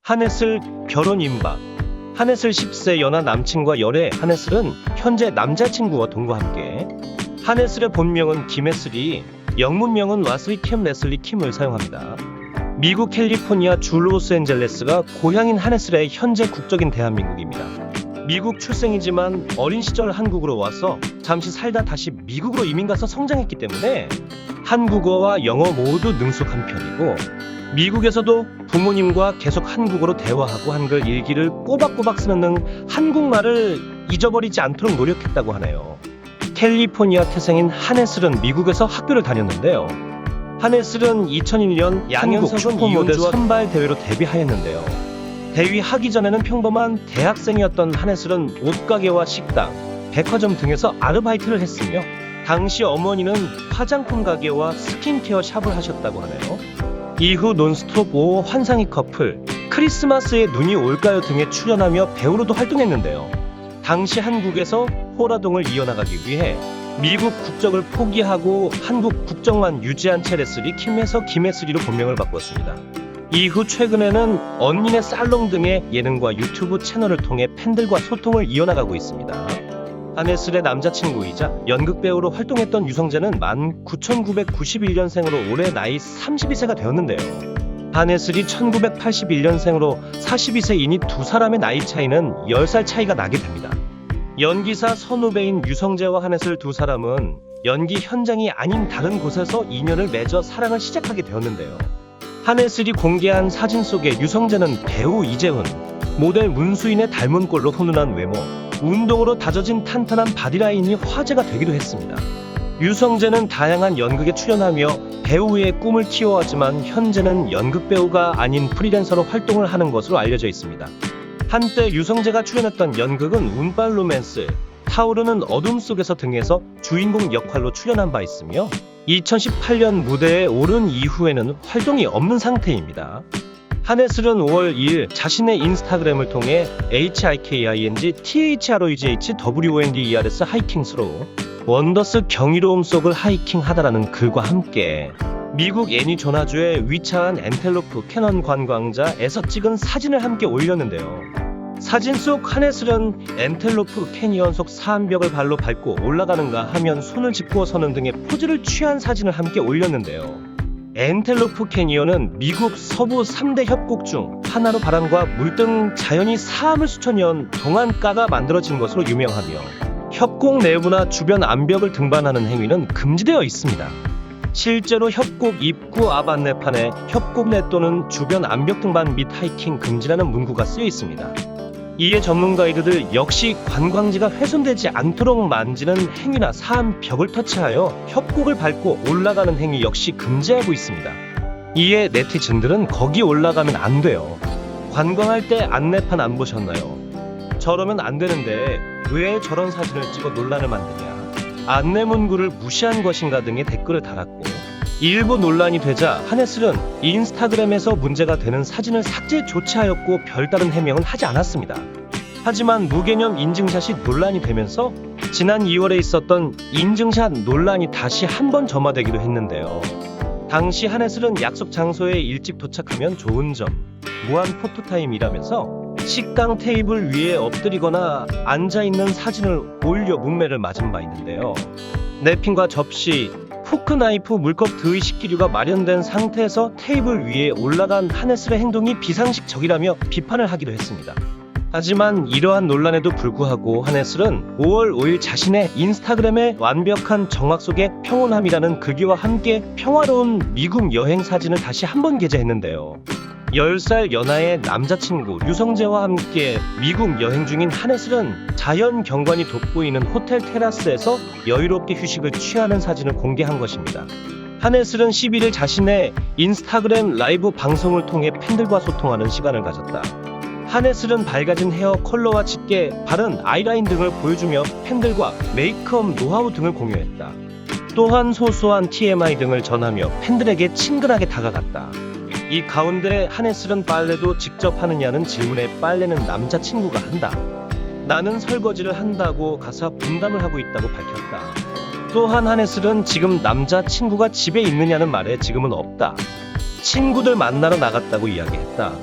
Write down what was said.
한혜슬 결혼 임박. 한혜슬 10세 연하 남친과 열애. 한혜슬은 현재 남자친구와 동거와 함께. 한혜슬의 본명은 김혜슬이 영문명은 와슬리 캠 레슬리 킴을 사용합니다. 미국 캘리포니아 주 로스앤젤레스가 고향인 한혜슬의 현재 국적인 대한민국입니다. 미국 출생이지만 어린 시절 한국으로 와서 잠시 살다 다시 미국으로 이민가서 성장했기 때문에 한국어와 영어 모두 능숙한 편이고, 미국에서도 부모님과 계속 한국어로 대화하고 한글 일기를 꼬박꼬박 쓰는 등 한국말을 잊어버리지 않도록 노력했다고 하네요. 캘리포니아 태생인 한혜슬은 미국에서 학교를 다녔는데요. 한혜슬은 2001년 양현석 슈퍼모델 선발 대회로 데뷔하였는데요. 데뷔하기 전에는 평범한 대학생이었던 한혜슬은 옷가게와 식당, 백화점 등에서 아르바이트를 했으며 당시 어머니는 화장품 가게와 스킨케어 샵을 하셨다고 하네요. 이후 논스톱 5호 환상의 커플, 크리스마스에 눈이 올까요 등에 출연하며 배우로도 활동했는데요. 당시 한국에서 호라동을 이어나가기 위해 미국 국적을 포기하고 한국 국적만 유지한 채 레슬리 킴에서 김혜슬이로 본명을 바꿨습니다. 이후 최근에는 언니네 살롱 등의 예능과 유튜브 채널을 통해 팬들과 소통을 이어나가고 있습니다. 한혜슬의 남자친구이자 연극배우로 활동했던 유성재는 1991년생으로 올해 나이 32세가 되었는데요. 한혜슬이 1981년생으로 42세이니 두 사람의 나이 차이는 10살 차이가 나게 됩니다. 연기사 선후배인 유성재와 한혜슬 두 사람은 연기 현장이 아닌 다른 곳에서 인연을 맺어 사랑을 시작하게 되었는데요. 한혜슬이 공개한 사진 속에 유성재는 배우 이재훈, 모델 문수인의 닮은 꼴로 훈훈한 외모, 운동으로 다져진 탄탄한 바디라인이 화제가 되기도 했습니다. 유성재는 다양한 연극에 출연하며 배우의 꿈을 키워왔지만 현재는 연극배우가 아닌 프리랜서로 활동을 하는 것으로 알려져 있습니다. 한때 유성재가 출연했던 연극은 운빨 로맨스, 타오르는 어둠 속에서 등에서 주인공 역할로 출연한 바 있으며 2018년 무대에 오른 이후에는 활동이 없는 상태입니다. 한혜슬은 5월 2일 자신의 인스타그램을 통해 HIKING THROGH WONDERS 원더스 경이로움 속을 하이킹하다라는 글과 함께 미국 애니조나주의 위차한 엔텔로프 캐넌 관광자에서 찍은 사진을 함께 올렸는데요. 사진 속 한혜슬은 엔텔로프 캐니언 속 사암벽을 발로 밟고 올라가는가 하면 손을 짚고 서는 등의 포즈를 취한 사진을 함께 올렸는데요. 엔텔로프 캐니언은 미국 서부 3대 협곡 중 하나로 바람과 물 등 자연이 사암을 수천 년 동안 까가 만들어진 것으로 유명하며 협곡 내부나 주변 암벽을 등반하는 행위는 금지되어 있습니다. 실제로 협곡 입구 앞 안내판에 협곡 내 또는 주변 암벽 등반 및 하이킹 금지라는 문구가 쓰여 있습니다. 이에 전문 가이드들 역시 관광지가 훼손되지 않도록 만지는 행위나 사암 벽을 터치하여 협곡을 밟고 올라가는 행위 역시 금지하고 있습니다. 이에 네티즌들은 거기 올라가면 안 돼요. 관광할 때 안내판 안 보셨나요? 저러면 안 되는데 왜 저런 사진을 찍어 논란을 만드냐? 안내 문구를 무시한 것인가 등의 댓글을 달았고, 일부 논란이 되자 한혜슬은 인스타그램에서 문제가 되는 사진을 삭제 조치하였고 별다른 해명은 하지 않았습니다. 하지만 무개념 인증샷이 논란이 되면서 지난 2월에 있었던 인증샷 논란이 다시 한번 점화되기도 했는데요. 당시 한혜슬은 약속 장소에 일찍 도착하면 좋은 점, 무한 포토타임이라면서 식당 테이블 위에 엎드리거나 앉아있는 사진을 올려 문매를 맞은 바 있는데요. 냅킨과 접시, 포크, 나이프, 물컵 등의 식기류가 마련된 상태에서 테이블 위에 올라간 한혜슬의 행동이 비상식적이라며 비판을 하기도 했습니다. 하지만 이러한 논란에도 불구하고 한혜슬은 5월 5일 자신의 인스타그램에 완벽한 정막 속의 평온함이라는 글귀와 함께 평화로운 미국 여행 사진을 다시 한번 게재했는데요. 10살 연하의 남자친구 유성재와 함께 미국 여행 중인 한혜슬은 자연 경관이 돋보이는 호텔 테라스에서 여유롭게 휴식을 취하는 사진을 공개한 것입니다. 한혜슬은 11일 자신의 인스타그램 라이브 방송을 통해 팬들과 소통하는 시간을 가졌다. 한혜슬은 밝아진 헤어 컬러와 짙게 바른 아이라인 등을 보여주며 팬들과 메이크업 노하우 등을 공유했다. 또한 소소한 TMI 등을 전하며 팬들에게 친근하게 다가갔다. 이 가운데 한혜슬은 빨래도 직접 하느냐는 질문에 빨래는 남자친구가 한다. 나는 설거지를 한다고 가사 분담을 하고 있다고 밝혔다. 또한 한혜슬은 지금 남자친구가 집에 있느냐는 말에 지금은 없다. 친구들 만나러 나갔다고 이야기했다.